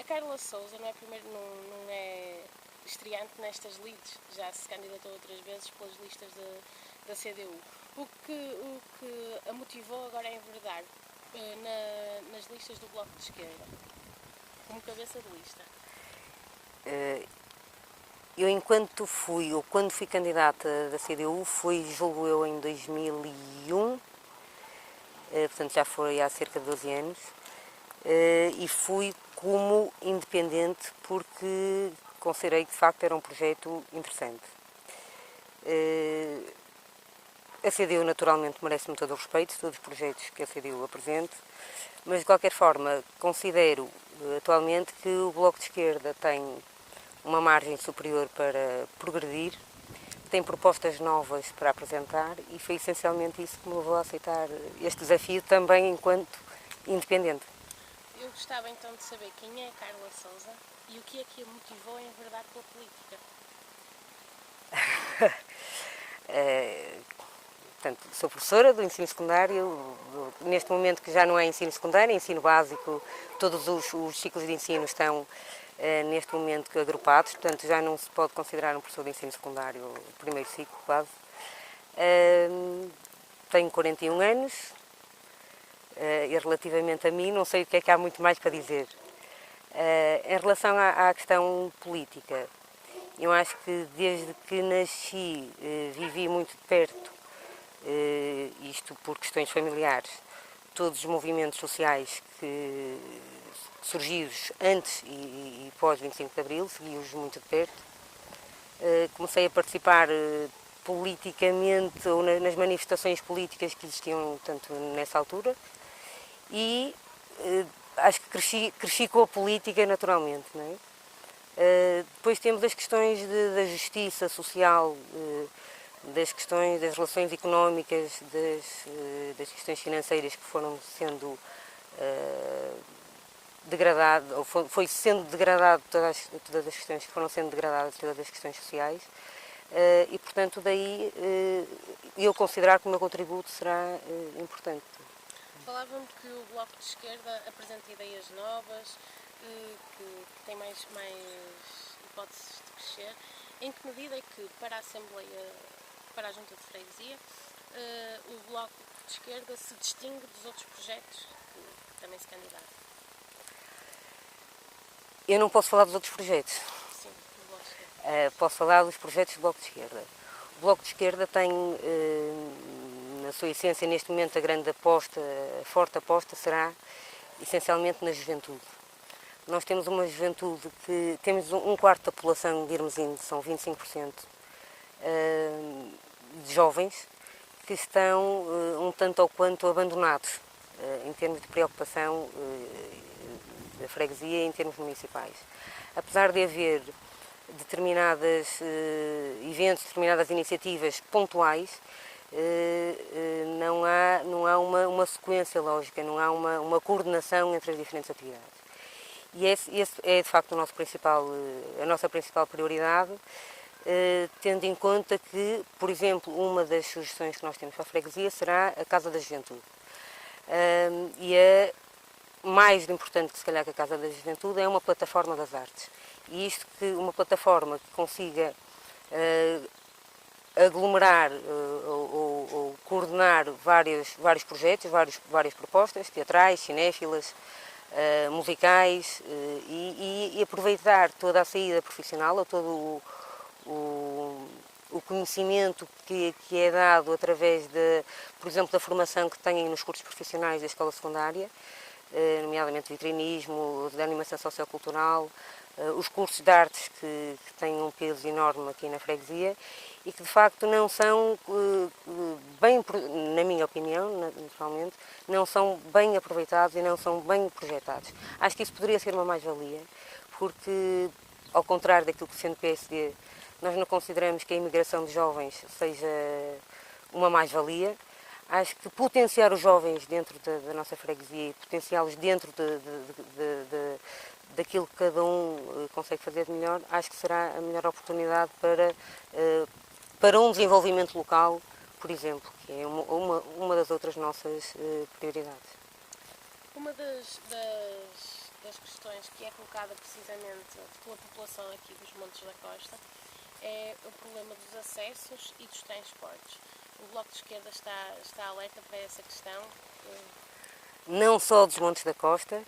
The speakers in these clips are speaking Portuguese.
Carla Sousa não é, não é estreante nestas lides, já se candidatou outras vezes pelas listas da CDU. O que a motivou agora a enverdar nas listas do Bloco de Esquerda, como cabeça de lista? Eu, enquanto fui, ou quando fui candidata da CDU, fui, julgo eu, em 2001, portanto já foi há cerca de 12 anos, e fui como independente porque considerei que de facto era um projeto interessante. A CDU naturalmente merece-me todo o respeito, todos os projetos que a CDU apresente, mas de qualquer forma considero atualmente que o Bloco de Esquerda tem uma margem superior para progredir, tem propostas novas para apresentar e foi essencialmente isso que me levou a aceitar este desafio também enquanto independente. Eu gostava então de saber quem é Carla Sousa e o que é que a motivou a enverdar pela política. Portanto, sou professora do ensino secundário, neste momento que já não é ensino secundário, é ensino básico, todos os ciclos de ensino estão neste momento agrupados, portanto já não se pode considerar um professor de ensino secundário primeiro ciclo quase. Tenho 41 anos e relativamente a mim não sei o que é que há muito mais para dizer. Em relação à questão política, eu acho que desde que nasci vivi muito de perto, isto por questões familiares, todos os movimentos sociais que surgidos antes e pós 25 de Abril, segui-os muito de perto. Comecei a participar politicamente ou nas manifestações políticas que existiam tanto nessa altura e acho que cresci com a política naturalmente, não é? Depois temos as questões da justiça social, das questões das relações económicas, das questões financeiras que foram sendo degradado, ou foi sendo degradado todas as questões que foram sendo degradadas, todas as questões sociais, e portanto daí eu considerar que o meu contributo será importante. Falava-me que o Bloco de Esquerda apresenta ideias novas, que tem mais hipóteses de crescer. Em que medida é que para a Assembleia, para a Junta de Freguesia, o Bloco de Esquerda se distingue dos outros projetos que também se candidatam? Eu não posso falar dos outros projetos. Sim, do Bloco de Esquerda. Posso falar dos projetos do Bloco de Esquerda. O Bloco de Esquerda tem, na sua essência, neste momento, a grande aposta, a forte aposta será essencialmente na juventude. Nós temos uma juventude que temos um quarto da população de Irmesinho, são 25%, de jovens que estão um tanto ou quanto abandonados em termos de preocupação da freguesia em termos municipais. Apesar de haver determinados eventos, determinadas iniciativas pontuais, não há uma sequência lógica, não há uma coordenação entre as diferentes atividades. E esse é de facto a nossa principal prioridade, tendo em conta que, por exemplo, uma das sugestões que nós temos para a freguesia será a Casa da Juventude. E é mais importante que se calhar que a Casa da Juventude é uma plataforma das artes. E isto que uma plataforma que consiga aglomerar ou coordenar vários projetos, várias propostas teatrais, cinéfilas, musicais e aproveitar toda a saída profissional ou todo o conhecimento que é dado através por exemplo, da formação que têm nos cursos profissionais da escola secundária, nomeadamente vitrinismo, de animação sociocultural, os cursos de artes que têm um peso enorme aqui na freguesia e que de facto não são bem, na minha opinião, naturalmente, não são bem aproveitados e não são bem projetados. Acho que isso poderia ser uma mais-valia, porque, ao contrário daquilo que sendo PSD, nós não consideramos que a imigração de jovens seja uma mais-valia. Acho que potenciar os jovens dentro da nossa freguesia e potenciá-los dentro daquilo que cada um consegue fazer de melhor, acho que será a melhor oportunidade para um desenvolvimento local, por exemplo, que é uma das outras nossas prioridades. Uma das das questões que é colocada precisamente pela população aqui dos Montes da Costa é o problema dos acessos e dos transportes. O Bloco de Esquerda está alerta para essa questão? Não só dos Montes da Costa,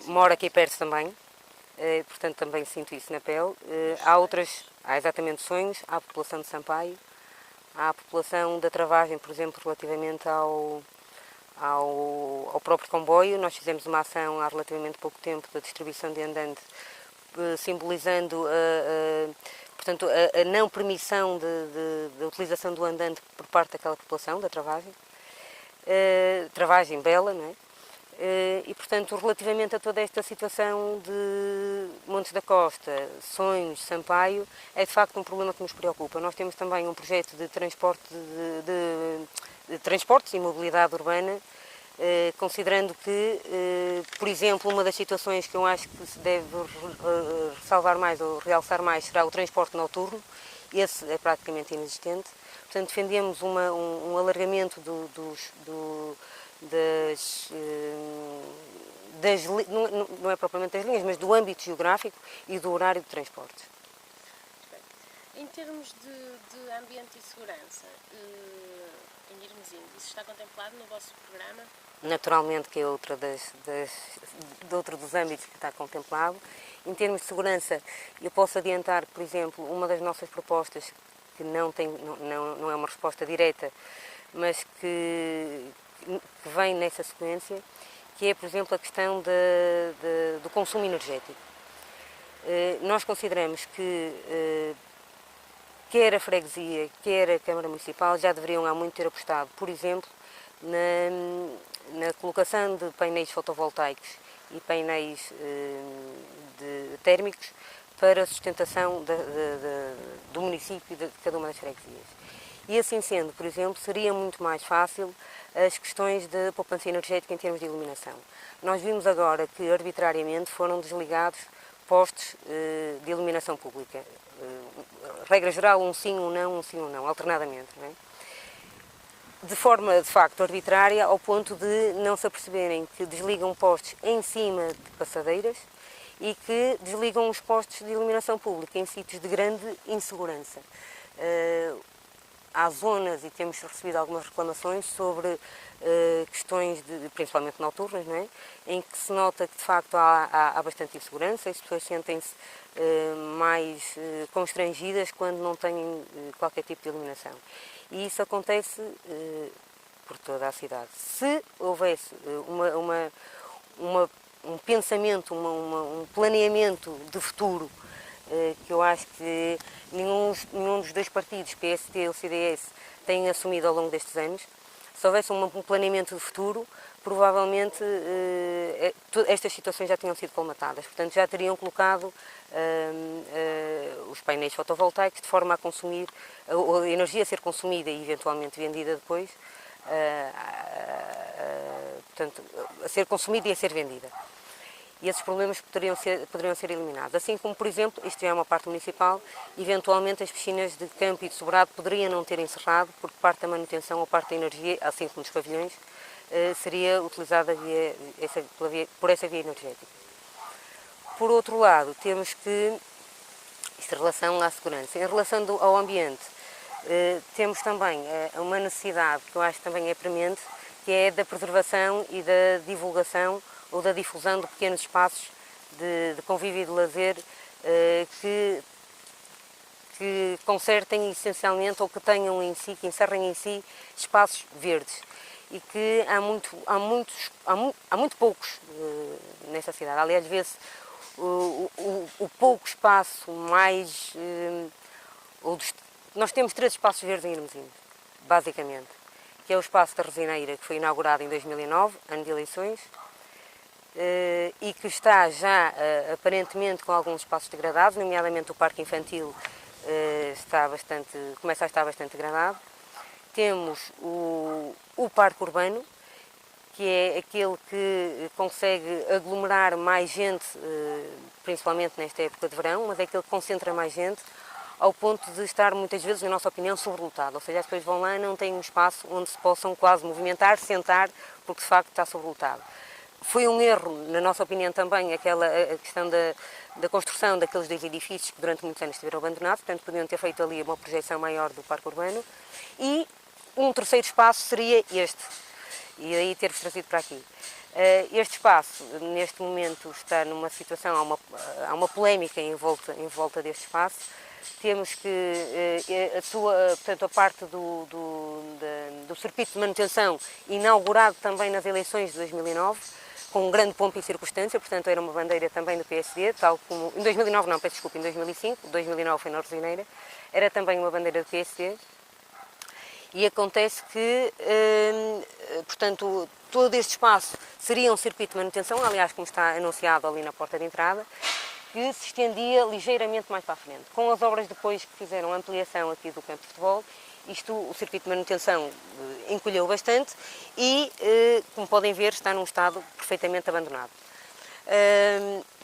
moro aqui perto também, portanto também sinto isso na pele. Há exatamente sonhos, há a população de Sampaio, há a população da Travagem, por exemplo, relativamente ao próprio comboio. Nós fizemos uma ação há relativamente pouco tempo da distribuição de andantes, simbolizando portanto, a não permissão de utilização do andante por parte daquela população, da Travagem. Travagem Bela, não é? E, portanto, relativamente a toda esta situação de Montes da Costa, Sonhos, Sampaio, é de facto um problema que nos preocupa. Nós temos também um projeto de transporte de transportes e mobilidade urbana, considerando que, por exemplo, uma das situações que eu acho que se deve ressalvar mais ou realçar mais será o transporte noturno. Esse é praticamente inexistente. Portanto, defendemos um alargamento não é propriamente das linhas, mas do âmbito geográfico e do horário de transportes. Em termos de ambiente e segurança, em Irmezinho, isso está contemplado no vosso programa? Naturalmente que é outro dos âmbitos que está contemplado. Em termos de segurança, eu posso adiantar, por exemplo, uma das nossas propostas, que não é uma resposta direta, mas que vem nessa sequência, que é, por exemplo, a questão do consumo energético. Nós consideramos que quer a freguesia, quer a Câmara Municipal já deveriam há muito ter apostado, por exemplo, na colocação de painéis fotovoltaicos e painéis térmicos para a sustentação do município de cada uma das freguesias. E assim sendo, por exemplo, seria muito mais fácil as questões de poupança energética em termos de iluminação. Nós vimos agora que arbitrariamente foram desligados postos de iluminação pública. Regra geral, um sim, um sim, um não, alternadamente. Não é? De forma, de facto, arbitrária, ao ponto de não se aperceberem que desligam postos em cima de passadeiras e que desligam os postos de iluminação pública em sítios de grande insegurança. Há zonas, e temos recebido algumas reclamações sobre questões, principalmente noturnas, não é? Em que se nota que de facto há bastante insegurança e as pessoas sentem-se mais constrangidas quando não têm qualquer tipo de iluminação. E isso acontece por toda a cidade. Se houvesse um pensamento, um planeamento de futuro, que eu acho que nenhum dos dois partidos, PST ou CDS, tem assumido ao longo destes anos. Se houvesse um planeamento de futuro, provavelmente estas situações já tinham sido colmatadas. Portanto, já teriam colocado os painéis fotovoltaicos de forma a consumir, a energia a ser consumida e eventualmente vendida depois, portanto, a ser consumida e a ser vendida. E esses problemas poderiam ser eliminados. Assim como, por exemplo, isto já é uma parte municipal, eventualmente as piscinas de campo e de sobrado poderiam não ter encerrado, porque parte da manutenção ou parte da energia, assim como nos pavilhões, seria utilizada por essa via energética. Por outro lado, temos que, isto em relação à segurança, em relação ao ambiente, temos também uma necessidade, que eu acho que também é premente, que é da preservação e da divulgação ou da difusão de pequenos espaços de convívio e de lazer que consertem essencialmente ou que tenham em si, que encerrem em si espaços verdes e que há muito poucos nesta cidade. Aliás, vê-se o pouco espaço mais... nós temos 3 espaços verdes em Irmezinho, basicamente, que é o espaço da Resineira, que foi inaugurado em 2009, ano de eleições, e que está já aparentemente com alguns espaços degradados, nomeadamente o Parque Infantil começa a estar bastante degradado. Temos o Parque Urbano, que é aquele que consegue aglomerar mais gente, principalmente nesta época de verão, mas é aquele que concentra mais gente, ao ponto de estar muitas vezes, na nossa opinião, sobrelotado. Ou seja, as pessoas vão lá e não têm um espaço onde se possam quase movimentar, sentar, porque de facto está sobrelotado. Foi um erro, na nossa opinião também, a questão da construção daqueles dois edifícios que durante muitos anos estiveram abandonados, portanto podiam ter feito ali uma projeção maior do parque urbano. E um terceiro espaço seria este, e daí ter-vos trazido para aqui. Este espaço, neste momento, está numa situação, há uma polémica em volta deste espaço. Temos que portanto, a parte do circuito de manutenção, inaugurado também nas eleições de 2009, com um grande pompa e circunstância, portanto era uma bandeira também do PSD, tal como, em 2009 não, peço desculpa, em 2005, 2009 foi na Rosineira, era também uma bandeira do PSD. E acontece que, portanto, todo este espaço seria um circuito de manutenção, aliás, como está anunciado ali na porta de entrada, que se estendia ligeiramente mais para a frente. Com as obras depois que fizeram a ampliação aqui do campo de futebol, o circuito de manutenção encolheu bastante e, como podem ver, está num estado perfeitamente abandonado.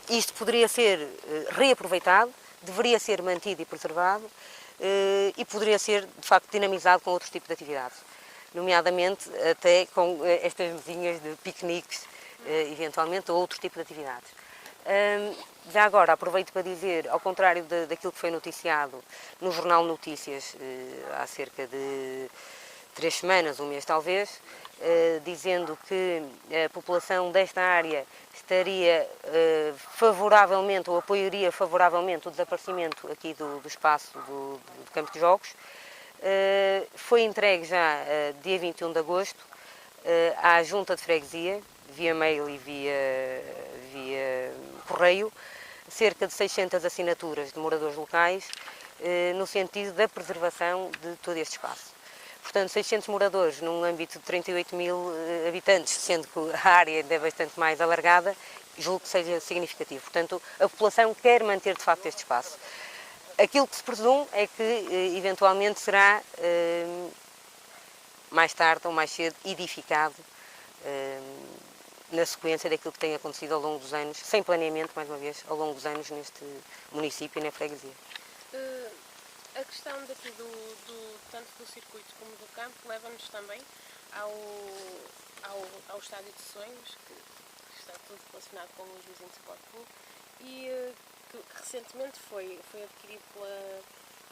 Isto poderia ser reaproveitado, deveria ser mantido e preservado, e poderia ser, de facto, dinamizado com outro tipo de atividades, nomeadamente até com estas mesinhas de piqueniques, eventualmente, ou outro tipo de atividades. Já agora, aproveito para dizer, ao contrário daquilo que foi noticiado no Jornal Notícias há cerca de 3 semanas, um mês talvez, dizendo que a população desta área estaria favoravelmente ou apoiaria favoravelmente o desaparecimento aqui do espaço do campo de jogos. Foi entregue já dia 21 de agosto à Junta de Freguesia, via mail e via correio, cerca de 600 assinaturas de moradores locais no sentido da preservação de todo este espaço. Portanto, 600 moradores num âmbito de 38 mil habitantes, sendo que a área é bastante mais alargada, julgo que seja significativo. Portanto, a população quer manter de facto este espaço. Aquilo que se presume é que eventualmente será mais tarde ou mais cedo edificado na sequência daquilo que tem acontecido ao longo dos anos, sem planeamento, mais uma vez, ao longo dos anos neste município e na freguesia. A questão daqui tanto do circuito como do campo leva-nos também ao estádio de sonhos, que está tudo relacionado com os vizinhos do Sport Clube, e que recentemente foi adquirido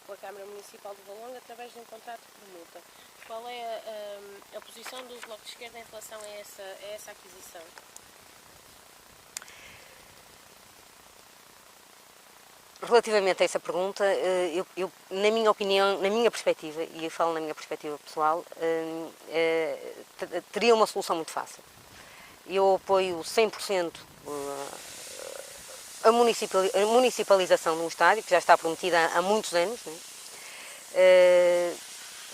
pela Câmara Municipal de Valongo através de um contrato de permuta. Qual é a posição do Bloco de Esquerda em relação a essa aquisição? Relativamente a essa pergunta, eu, na minha opinião, na minha perspectiva, e eu falo na minha perspectiva pessoal, teria uma solução muito fácil. Eu apoio 100% a municipalização de um estádio, que já está prometida há muitos anos, né?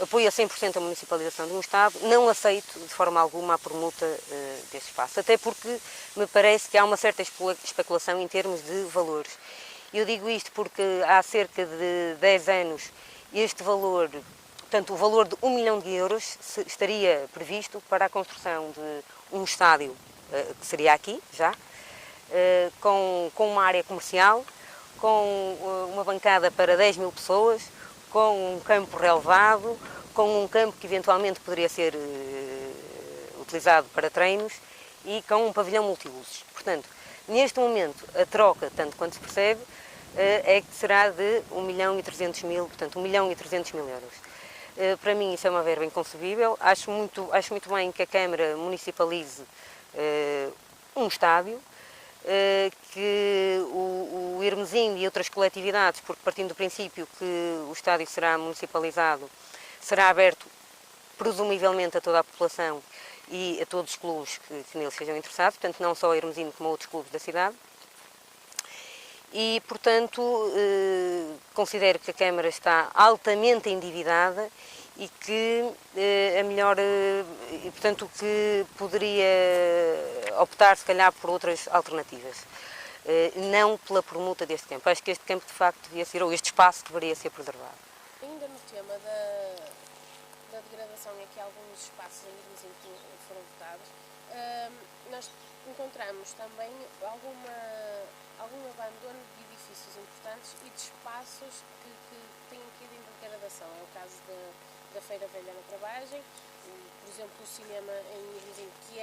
Apoio a 100% a municipalização de um estádio, não aceito de forma alguma a permuta desse espaço, até porque me parece que há uma certa especulação em termos de valores. Eu digo isto porque há cerca de 10 anos este valor, portanto o valor de 1 milhão de euros estaria previsto para a construção de um estádio, que seria aqui já, com uma área comercial, com uma bancada para 10 mil pessoas, com um campo relevado, com um campo que eventualmente poderia ser utilizado para treinos e com um pavilhão multiusos. Portanto, neste momento, a troca, tanto quanto se percebe, é que será de 1 milhão e 300 mil, portanto 1 milhão e 300 mil euros. Para mim isso é uma verba inconcebível, acho muito bem que a Câmara municipalize um estádio, que o Hermesim e outras coletividades, porque partindo do princípio que o estádio será municipalizado, será aberto presumivelmente a toda a população e a todos os clubes que nele sejam interessados, portanto não só o Hermesim como outros clubes da cidade. E, portanto, considero que a Câmara está altamente endividada e que portanto, que poderia optar, se calhar, por outras alternativas. Não pela permuta deste campo. Acho que este campo, de facto, devia ser, ou este espaço deveria ser preservado. Ainda no tema da degradação em que alguns espaços ainda foram votados, nós encontramos também algum abandono de edifícios importantes e de espaços que têm ido em degradação. É o caso da Feira Velha na Travagem, por exemplo, o cinema em Irmesim, que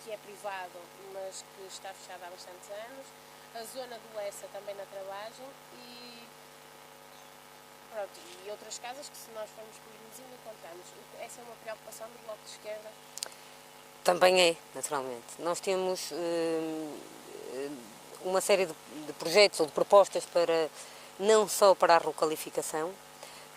que é privado, mas que está fechado há bastantes anos, a zona do Lessa também na Travagem e, pronto, e outras casas que, se nós formos com os vizinhos, encontramos. Essa é uma preocupação do Bloco de Esquerda? Também é, naturalmente. Nós temos uma série de projetos ou de propostas para, não só para a requalificação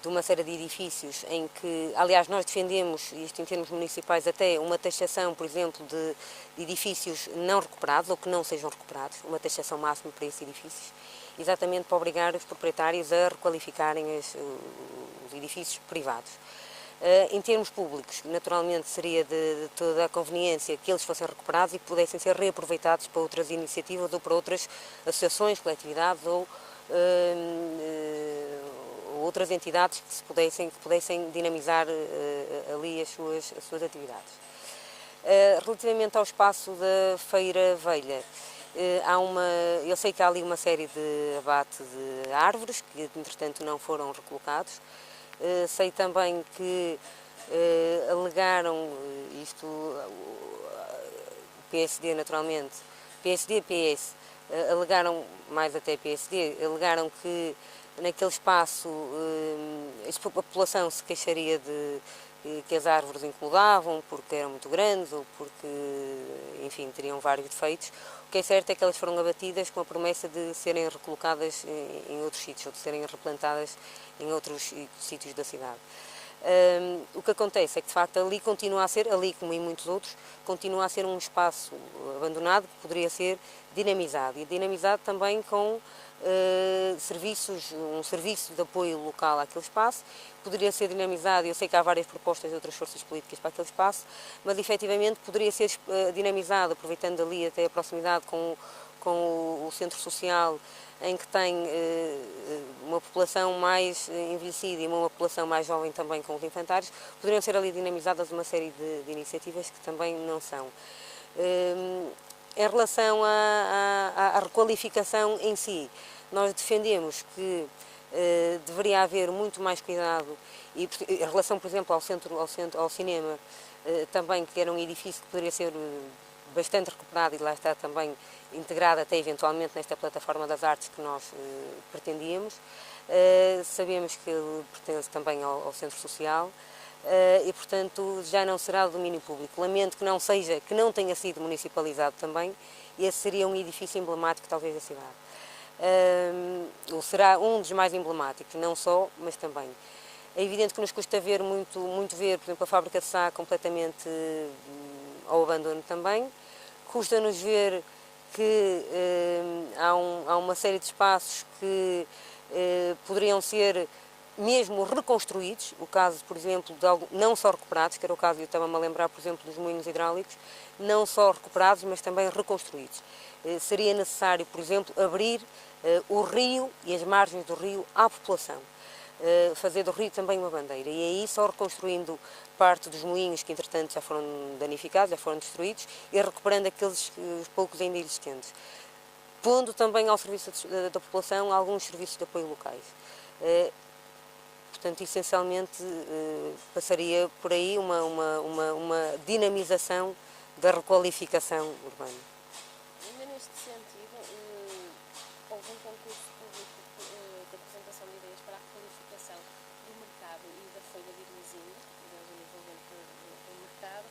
de uma série de edifícios em que, aliás, nós defendemos, isto em termos municipais, até uma taxação, por exemplo, de edifícios não recuperados ou que não sejam recuperados, uma taxação máxima para esses edifícios, exatamente para obrigar os proprietários a requalificarem os edifícios privados. Em termos públicos, naturalmente seria de toda a conveniência que eles fossem recuperados e que pudessem ser reaproveitados para outras iniciativas ou para outras associações, coletividades ou outras entidades que pudessem dinamizar ali as suas atividades. Relativamente ao espaço da Feira Velha, eu sei que há ali uma série de abate de árvores que, entretanto, não foram recolocados. Sei também que alegaram, isto, o PSD naturalmente, PSD, PS, alegaram, mais até PSD, alegaram que naquele espaço a população se queixaria de que as árvores incomodavam porque eram muito grandes ou porque, enfim, teriam vários defeitos. O que é certo é que elas foram abatidas com a promessa de serem recolocadas em outros sítios ou de serem replantadas em outros sítios da cidade. O que acontece é que, de facto, ali continua a ser, ali como em muitos outros, continua a ser um espaço abandonado que poderia ser dinamizado e dinamizado também com um serviço de apoio local àquele espaço, poderia ser dinamizado, eu sei que há várias propostas de outras forças políticas para aquele espaço, mas efetivamente poderia ser dinamizado, aproveitando ali até a proximidade com o centro social, em que tem uma população mais envelhecida e uma população mais jovem também com os infantários, poderiam ser ali dinamizadas uma série de iniciativas que também não são. Em relação à requalificação em si, nós defendemos que deveria haver muito mais cuidado e em relação, por exemplo, ao cinema, também que era um edifício que poderia ser bastante recuperado e lá está também integrado até eventualmente nesta plataforma das artes que nós pretendíamos. Sabemos que ele pertence também ao centro social e, portanto, já não será de domínio público. Lamento que não tenha sido municipalizado também. Esse seria um edifício emblemático, talvez, da cidade. Ou será um dos mais emblemáticos, não só, mas também. É evidente que nos custa ver muito ver, por exemplo, a fábrica de Sá completamente ao abandono também. Custa-nos ver que há uma série de espaços que poderiam ser mesmo reconstruídos, o caso, por exemplo, não só recuperados, que era o caso, eu estava-me a lembrar, por exemplo, dos moinhos hidráulicos, não só recuperados, mas também reconstruídos. Seria necessário, por exemplo, abrir o rio e as margens do rio à população. Fazer do rio também uma bandeira, e aí só reconstruindo parte dos moinhos que entretanto já foram danificados, já foram destruídos, e recuperando aqueles poucos ainda existentes, pondo também ao serviço da população alguns serviços de apoio locais. Portanto, essencialmente passaria por aí uma dinamização da requalificação urbana. Ainda neste sentido, houve um concurso público de apresentação de ideias para a requalificação do mercado e da feira de Irmezinho, do desenvolvimento do mercado,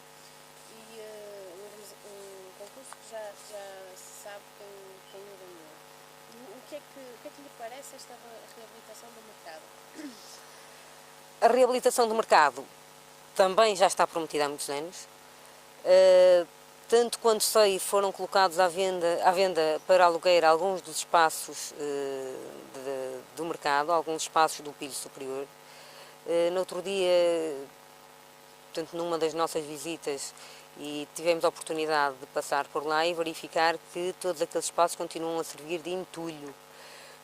e um concurso que já se sabe quem o ganhou. O que é que lhe parece esta reabilitação do mercado? A reabilitação do mercado também já está prometida há muitos anos. Tanto quanto sei, foram colocados à venda para aluguer alguns dos espaços do mercado, alguns espaços do piso superior. No outro dia, portanto, numa das nossas visitas, e tivemos a oportunidade de passar por lá e verificar que todos aqueles espaços continuam a servir de entulho.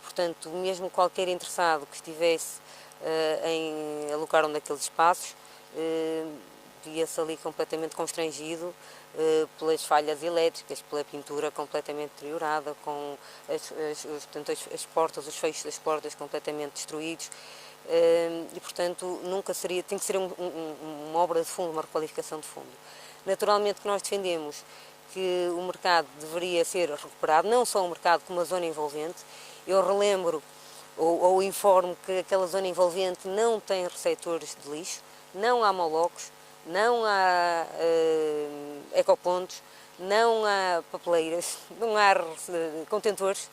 Portanto, mesmo qualquer interessado que estivesse em alocar um daqueles espaços, via-se ali completamente constrangido pelas falhas elétricas, pela pintura completamente deteriorada, com as portas, os fechos das portas completamente destruídos. E, portanto, tem que ser uma obra de fundo, uma requalificação de fundo. Naturalmente que nós defendemos que o mercado deveria ser recuperado, não só o mercado como a zona envolvente. Eu relembro ou informo que aquela zona envolvente não tem receptores de lixo, não há molocos, não há ecopontos, não há papeleiras, não há contentores.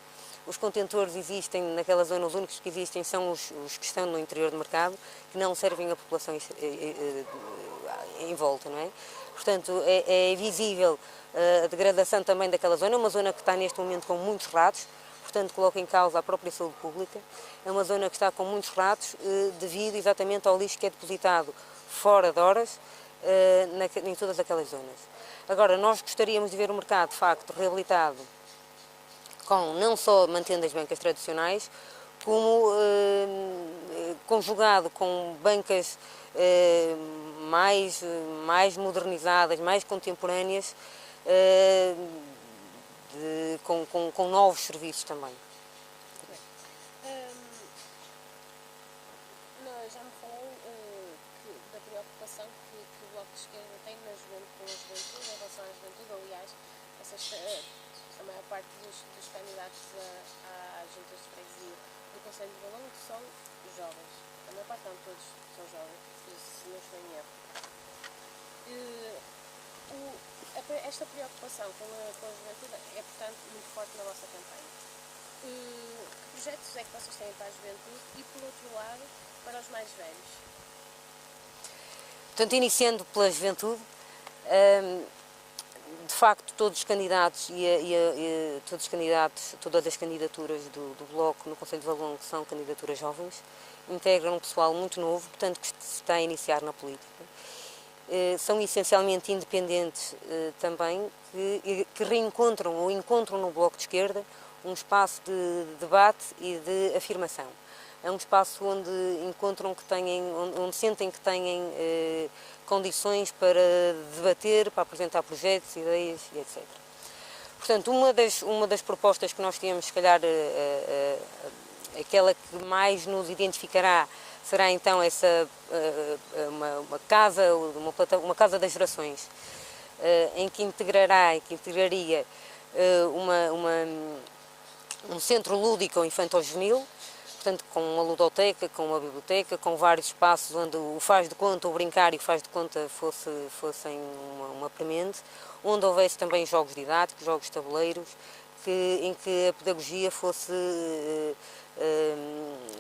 Os contentores existem naquela zona, os únicos que existem são os que estão no interior do mercado, que não servem à população em volta, não é? Portanto, é visível a degradação também daquela zona, uma zona que está neste momento com muitos ratos, portanto coloca em causa a própria saúde pública. É uma zona que está com muitos ratos devido exatamente ao lixo que é depositado fora de horas em todas aquelas zonas. Agora, nós gostaríamos de ver o mercado, de facto, reabilitado, com não só mantendo as bancas tradicionais, como conjugado com bancas mais modernizadas, mais contemporâneas, com novos serviços também. Já me falou da preocupação que o Bloco de Esquerda tem com a juventude, em relação à juventude. Aliás, a maior parte dos candidatos às juntas de freguesia do Conselho de Valongo são jovens. A maior parte não, todos são jovens, se não estou em erro. Esta preocupação com a juventude é, portanto, muito forte na vossa campanha. Que projetos é que vocês têm para a juventude e, por outro lado, para os mais velhos? Portanto, iniciando pela juventude, de facto, todos os candidatos todas as candidaturas do Bloco no Conselho de Valongo são candidaturas jovens, integram um pessoal muito novo, portanto, que se está a iniciar na política. São essencialmente independentes também, que reencontram ou encontram no Bloco de Esquerda um espaço de debate e de afirmação. É um espaço onde encontram onde sentem que têm condições para debater, para apresentar projetos, ideias e etc. Portanto, uma das propostas que nós temos, se calhar, aquela que mais nos identificará, será então uma casa das gerações, em que integraria um centro lúdico infantil-juvenil, portanto, com uma ludoteca, com uma biblioteca, com vários espaços onde o faz de conta, o brincar e o faz de conta fossem uma premente, onde houvesse também jogos didáticos, jogos de tabuleiros, em que a pedagogia fosse,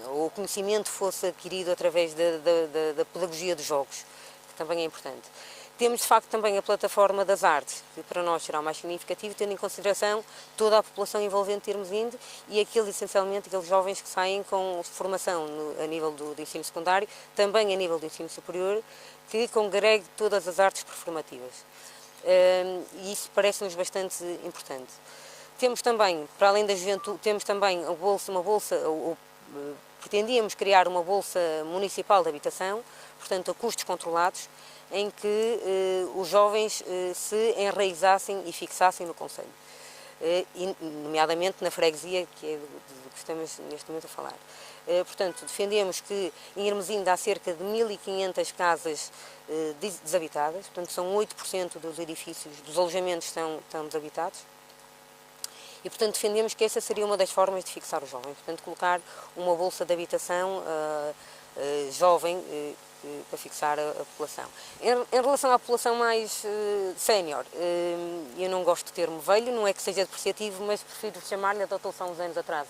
o conhecimento fosse adquirido através da pedagogia dos jogos, que também é importante. Temos, de facto, também a plataforma das artes, que para nós será o mais significativo, tendo em consideração toda a população envolvente de termos indo e essencialmente, aqueles jovens que saem com formação a nível do ensino secundário, também a nível do ensino superior, que congregue todas as artes performativas. E isso parece-nos bastante importante. Temos também, para além da juventude, temos também pretendíamos criar uma bolsa municipal de habitação, portanto, a custos controlados, em que os jovens se enraizassem e fixassem no concelho, nomeadamente na freguesia, que é do que estamos neste momento a falar. Portanto, defendemos que em Hermesinde há cerca de 1.500 casas desabitadas, portanto são 8% dos edifícios, dos alojamentos estão desabitados, e portanto defendemos que essa seria uma das formas de fixar os jovens, portanto colocar uma bolsa de habitação jovem para fixar a população. Em relação à população mais sénior, eu não gosto do termo velho, não é que seja depreciativo, mas prefiro chamar-lhe, adotou há uns anos atrás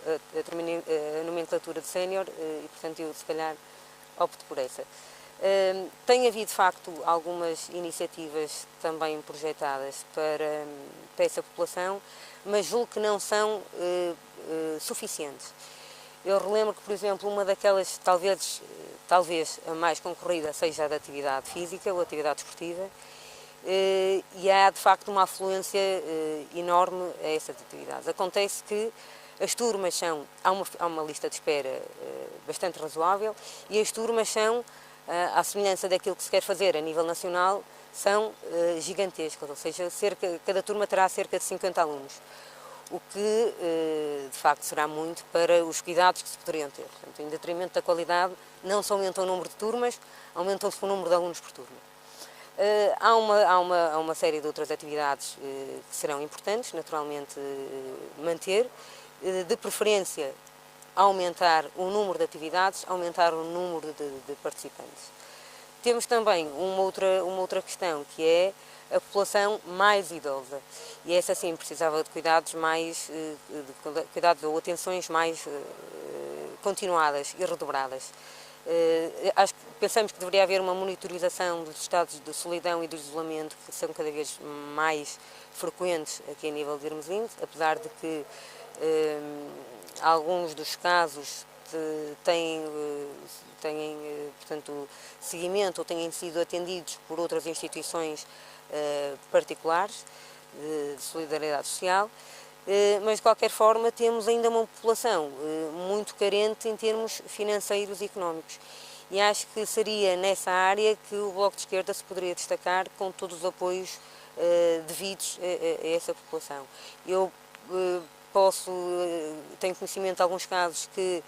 a nomenclatura de sénior e, portanto, eu se calhar opto por essa. Tem havido, de facto, algumas iniciativas também projetadas para essa população, mas julgo que não são suficientes. Eu relembro que, por exemplo, uma daquelas, talvez a mais concorrida, seja a da atividade física ou atividade esportiva, e há, de facto, uma afluência enorme a essas atividades. Acontece que as turmas há uma lista de espera bastante razoável, e as turmas são, à semelhança daquilo que se quer fazer a nível nacional, são gigantescas, ou seja, cada turma terá cerca de 50 alunos. O que, de facto, será muito para os cuidados que se poderiam ter. Portanto, em detrimento da qualidade, não se aumenta o número de turmas, aumentou-se o número de alunos por turma. Há uma série de outras atividades que serão importantes, naturalmente, manter, de preferência aumentar o número de atividades, aumentar o número de participantes. Temos também uma outra questão, que é a população mais idosa, e essa sim precisava de cuidados cuidados ou atenções mais continuadas e redobradas. Pensamos que deveria haver uma monitorização dos estados de solidão e de isolamento, que são cada vez mais frequentes aqui a nível de Hermesinde, apesar de que alguns dos casos têm portanto, seguimento ou têm sido atendidos por outras instituições particulares de solidariedade social, mas de qualquer forma temos ainda uma população muito carente em termos financeiros e económicos. E acho que seria nessa área que o Bloco de Esquerda se poderia destacar, com todos os apoios devidos a essa população. Eu tenho conhecimento de alguns casos que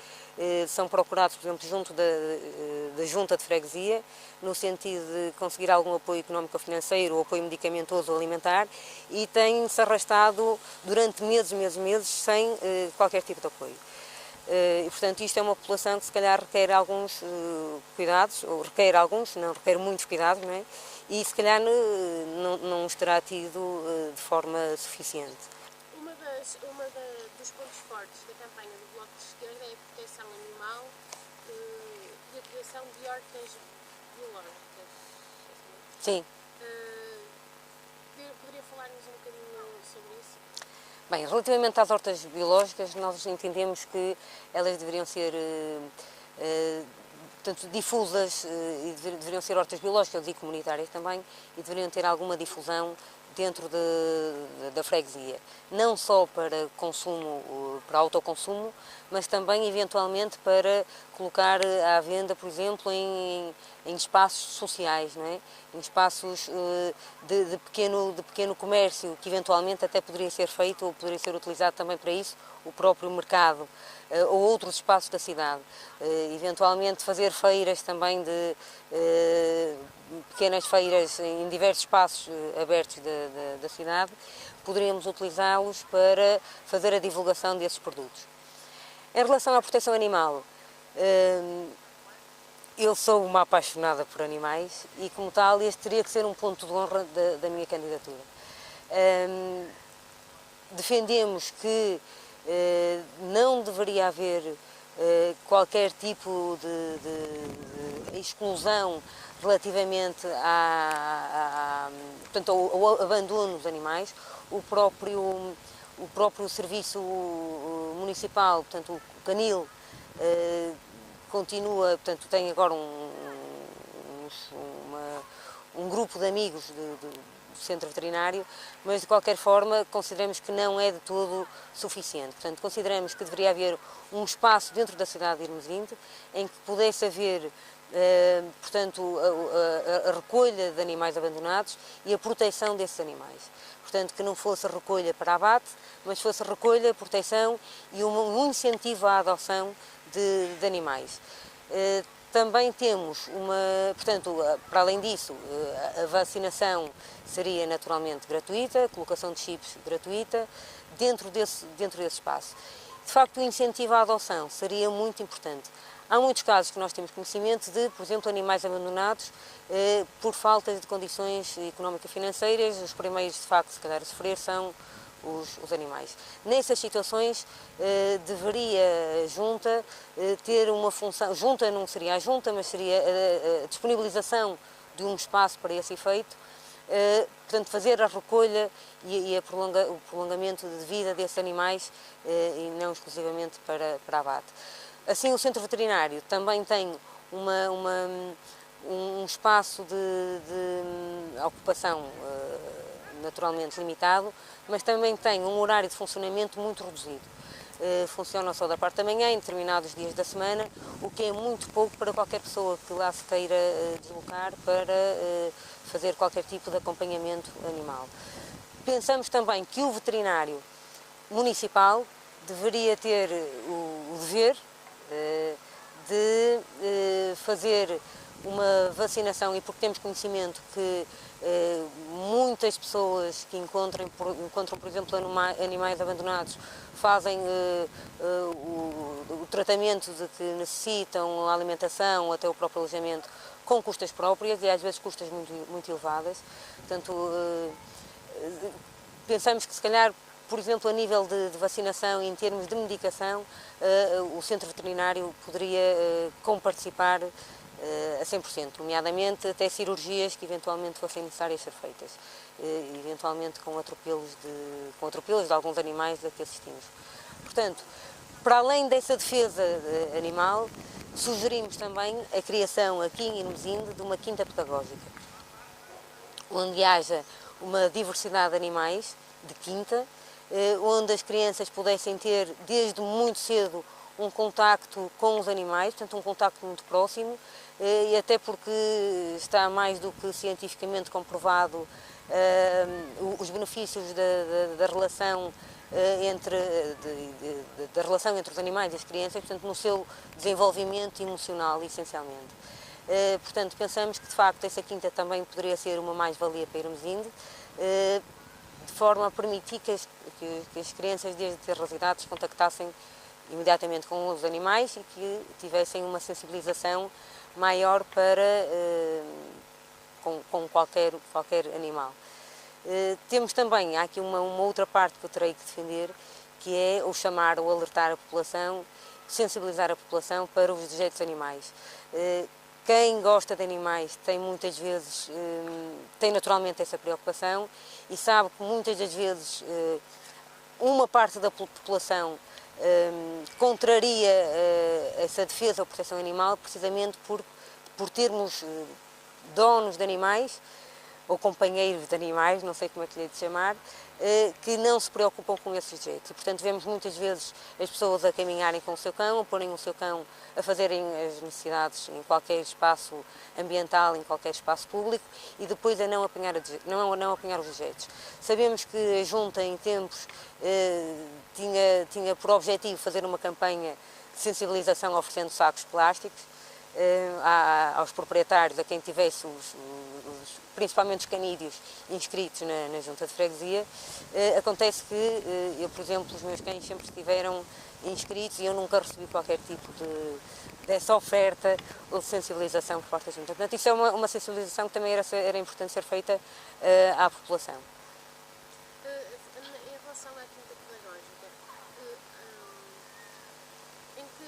são procurados, por exemplo, junto da Junta de Freguesia, no sentido de conseguir algum apoio económico ou financeiro, ou apoio medicamentoso ou alimentar, e têm-se arrastado durante meses, sem qualquer tipo de apoio. E, portanto, isto é uma população que se calhar requer alguns cuidados, ou não requer muitos cuidados, não é? E se calhar não os terá tido de forma suficiente. Dos pontos fortes da campanha do Bloco de Esquerda é a proteção animal e a criação de hortas biológicas. Sim. Poderia falar-nos um bocadinho sobre isso? Bem, relativamente às hortas biológicas, nós entendemos que elas deveriam ser portanto, difusas e deveriam ser hortas biológicas e comunitárias também, e deveriam ter alguma difusão dentro da freguesia, não só para consumo, para autoconsumo, mas também eventualmente para colocar à venda, por exemplo, em espaços sociais, não é? Em espaços de pequeno comércio, que eventualmente até poderia ser feito ou poderia ser utilizado também para isso, o próprio mercado ou outros espaços da cidade. Eventualmente fazer feiras também pequenas feiras em diversos espaços abertos da cidade, poderíamos utilizá-los para fazer a divulgação desses produtos. Em relação à proteção animal, eu sou uma apaixonada por animais e, como tal, este teria que ser um ponto de honra da minha candidatura. Defendemos que não deveria haver qualquer tipo de exclusão relativamente portanto, ao abandono dos animais. O próprio serviço municipal, portanto, o Canil, continua, portanto, tem agora um grupo de amigos do centro veterinário, mas de qualquer forma consideramos que não é de todo suficiente. Portanto, consideramos que deveria haver um espaço dentro da cidade de Hermesinde em que pudesse haver portanto, a recolha de animais abandonados e a proteção desses animais. Portanto, que não fosse recolha para abate, mas fosse recolha, proteção e um incentivo à adoção de animais. Também temos portanto, para além disso, a vacinação seria naturalmente gratuita, a colocação de chips gratuita, dentro desse espaço. De facto, o incentivo à adoção seria muito importante. Há muitos casos que nós temos conhecimento de, por exemplo, animais abandonados por falta de condições económico-financeiras. Os primeiros, de facto, se calhar a sofrer são os animais. Nessas situações, deveria a Junta ter uma função, Junta não seria a Junta, mas seria a disponibilização de um espaço para esse efeito, portanto, fazer a recolha e o prolongamento de vida desses animais e não exclusivamente para abate. Assim, o centro veterinário também tem um espaço de ocupação naturalmente limitado, mas também tem um horário de funcionamento muito reduzido. Funciona só da parte da manhã, em determinados dias da semana, o que é muito pouco para qualquer pessoa que lá se queira deslocar para fazer qualquer tipo de acompanhamento animal. Pensamos também que o veterinário municipal deveria ter o dever de fazer uma vacinação e porque temos conhecimento que muitas pessoas que encontram, por exemplo, animais abandonados fazem o tratamento de que necessitam, a alimentação, até o próprio alojamento, com custas próprias e às vezes custas muito elevadas. Portanto, pensamos que se calhar, por exemplo, a nível de vacinação e em termos de medicação, o centro veterinário poderia comparticipar a 100%, nomeadamente até cirurgias que eventualmente fossem necessárias ser feitas, eventualmente com atropelos de alguns animais a que assistimos. Portanto, para além dessa defesa animal, sugerimos também a criação aqui em Irmesinde de uma quinta pedagógica, onde haja uma diversidade de animais de quinta, onde as crianças pudessem ter desde muito cedo um contacto com os animais, portanto um contacto muito próximo, e até porque está mais do que cientificamente comprovado os benefícios da relação da relação entre os animais e as crianças, portanto no seu desenvolvimento emocional, essencialmente. Portanto, pensamos que de facto essa quinta também poderia ser uma mais-valia para Irmesinde, de forma a permitir que as crianças desde as idades contactassem imediatamente com os animais e que tivessem uma sensibilização maior para com qualquer animal. Temos também, há aqui uma outra parte que eu terei que defender, que é o chamar ou alertar a população, sensibilizar a população para os direitos animais. Quem gosta de animais tem muitas vezes, tem naturalmente essa preocupação e sabe que muitas das vezes uma parte da população contraria essa defesa ou proteção animal precisamente por termos donos de animais ou companheiros de animais, não sei como é que lhe hei de chamar, que não se preocupam com esses direitos. E, portanto, vemos muitas vezes as pessoas a caminharem com o seu cão, a porem o seu cão a fazerem as necessidades em qualquer espaço ambiental, em qualquer espaço público, e depois a não apanhar os rejeitos. Sabemos que a Junta, em tempos, tinha por objetivo fazer uma campanha de sensibilização oferecendo sacos plásticos aos proprietários, a quem tivesse principalmente os canídeos inscritos na Junta de Freguesia. Acontece que eu, por exemplo, os meus cães sempre estiveram inscritos e eu nunca recebi qualquer tipo dessa oferta ou de sensibilização por parte da Junta. Portanto, isso é uma sensibilização que também era importante ser feita à população. Em relação à quinta pedagógica, em que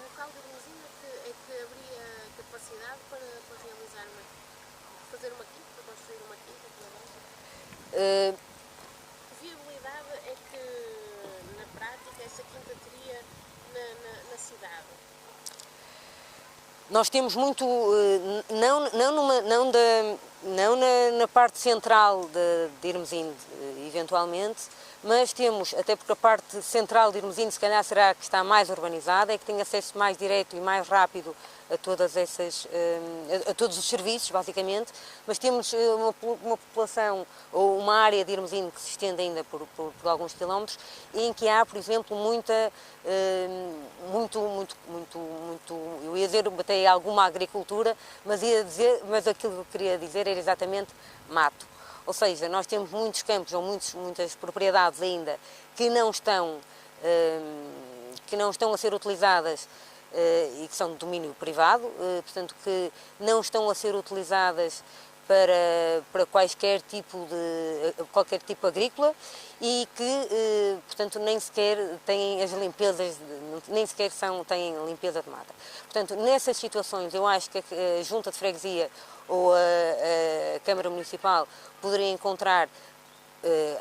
local de Irmesinde é que haveria capacidade para realizar fazer uma quinta, para construir uma quinta pedagógica? Que viabilidade é que, na prática, essa quinta teria na cidade? Nós temos muito, não na parte central de Irmesinde, eventualmente, mas temos, até porque a parte central de Irmesinde se calhar será a que está mais urbanizada, é que tem acesso mais direto e mais rápido a todos os serviços, basicamente, mas temos uma população ou uma área de Irmesinde que se estende ainda por alguns quilómetros, em que há, por exemplo, eu ia dizer até alguma agricultura, mas aquilo que eu queria dizer era exatamente mato. Ou seja, nós temos muitos campos ou muitas propriedades ainda que não estão a ser utilizadas e que são de domínio privado, portanto que não estão a ser utilizadas para qualquer tipo agrícola e que, portanto, nem sequer têm as limpezas, nem sequer têm limpeza de mata. Portanto, nessas situações, eu acho que a Junta de Freguesia ou a Câmara Municipal poderia encontrar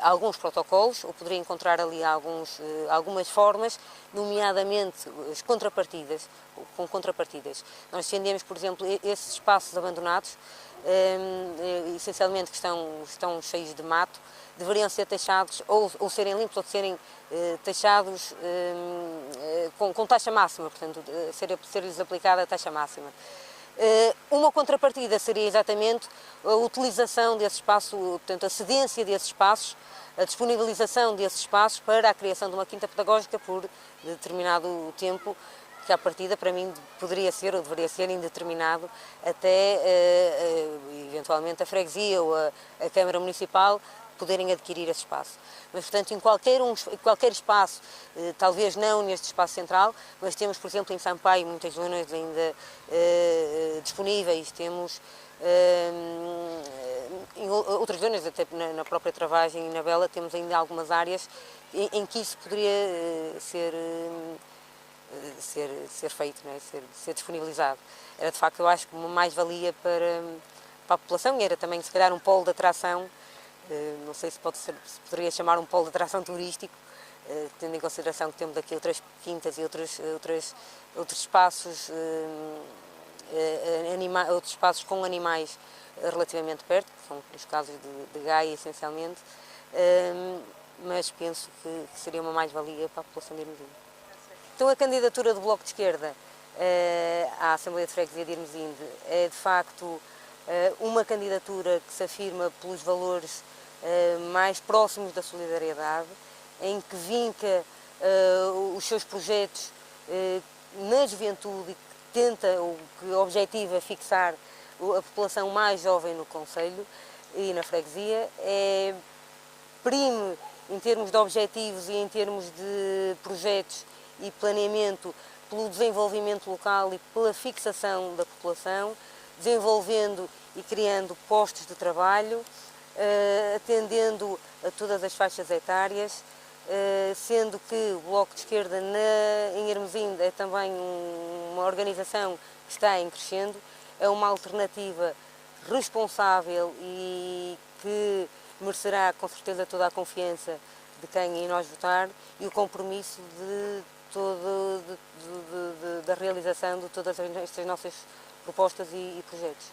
alguns protocolos, ou poderia encontrar ali algumas formas, nomeadamente as contrapartidas, com contrapartidas. Nós defendemos, por exemplo, esses espaços abandonados, essencialmente que estão cheios de mato, deveriam ser taxados, ou serem limpos, ou serem taxados com taxa máxima, portanto, ser-lhes aplicada a taxa máxima. Uma contrapartida seria exatamente a utilização desse espaço, portanto, a cedência desses espaços, a disponibilização desses espaços para a criação de uma quinta pedagógica por determinado tempo, que à partida para mim poderia ser ou deveria ser indeterminado até eventualmente a freguesia ou a Câmara Municipal poderem adquirir esse espaço. Mas, portanto, em qualquer espaço, talvez não neste espaço central, mas temos, por exemplo, em Sampaio, muitas zonas ainda disponíveis, temos em outras zonas, até na própria Travagem e na Bela, temos ainda algumas áreas em que isso poderia ser feito, não é? ser disponibilizado. Era, de facto, eu acho que uma mais-valia para a população e era também, se calhar, um polo de atração. Não sei se se poderia chamar um polo de atração turístico, tendo em consideração que temos aqui outras quintas e outros espaços, outros espaços com animais relativamente perto, que são os casos de Gaia essencialmente, mas penso que seria uma mais-valia para a população de Irmesinde. Então a candidatura do Bloco de Esquerda à Assembleia de Freguesia de Irmesinde é de facto uma candidatura que se afirma pelos valores mais próximos da solidariedade, em que vinca os seus projetos na juventude e que tenta, ou que objetiva fixar a população mais jovem no concelho e na freguesia, prime em termos de objetivos e em termos de projetos e planeamento pelo desenvolvimento local e pela fixação da população, desenvolvendo e criando postos de trabalho, atendendo a todas as faixas etárias, sendo que o Bloco de Esquerda em Irmesinde é também uma organização que está em crescendo, é uma alternativa responsável e que merecerá com certeza toda a confiança de quem em nós votar e o compromisso da realização de todas estas nossas propostas e projetos.